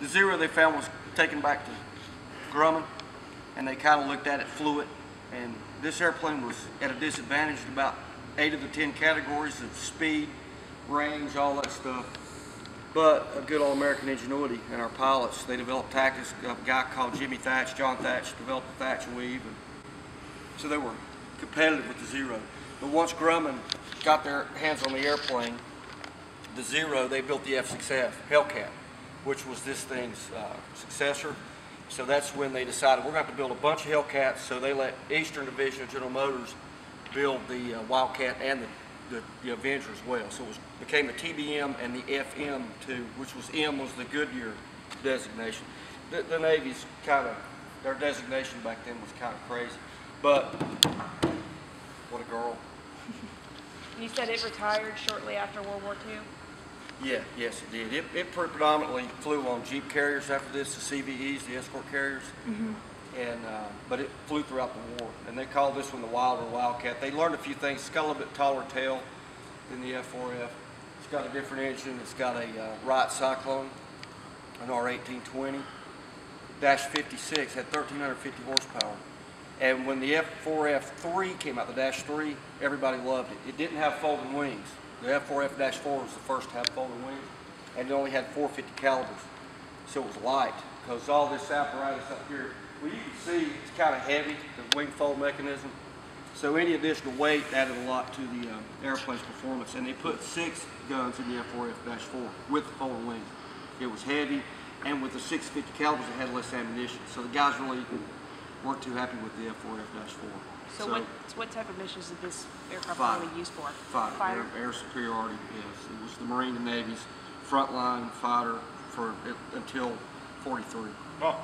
The Zero they found was taken back to Grumman, and they kind of looked at it, flew it, and this airplane was at a disadvantage in about 8 of the 10 categories of speed, range, all that stuff. But a good old American ingenuity in our pilots. They developed tactics. A guy called Jimmy Thatch, John Thatch, developed the Thatch weave, and so they were competitive with the Zero. But once Grumman got their hands on the airplane, the Zero, they built the F6F Hellcat, which was this thing's successor. So that's when they decided we're going to have to build a bunch of Hellcats. So they let Eastern Division of General Motors build the Wildcat and the Avenger as well. So it became the TBM and the FM2, which was M was the Goodyear designation. The Navy's kind of, their designation back then was kind of crazy. But what a girl. You said it retired shortly after World War II? Yeah, yes it did. It predominantly flew on Jeep carriers after this, the CVEs, the escort carriers. Mm-hmm. And but it flew throughout the war, and they called this one the Wilder Wildcat. They learned a few things. It's got a little bit taller tail than the F4F. It's got a different engine. It's got a Wright Cyclone, an R1820. Dash 56 had 1,350 horsepower. And when the F4F3 came out, the Dash 3, everybody loved it. It didn't have folding wings. The F4F-4 was the first to have folding wings, and it only had 450 calibers. So it was light, because all this apparatus up here, well, you can see it's kind of heavy, the wing fold mechanism. So any additional weight added a lot to the airplane's performance. And they put 6 guns in the F4F-4 with the folding wings. It was heavy, and with the 650 calibers, it had less ammunition. So the guys really weren't too happy with the F4F-4. So what type of missions did this aircraft really used for? Fighter. Air superiority, yes. It was the Marine and Navy's frontline fighter for until 43. Oh.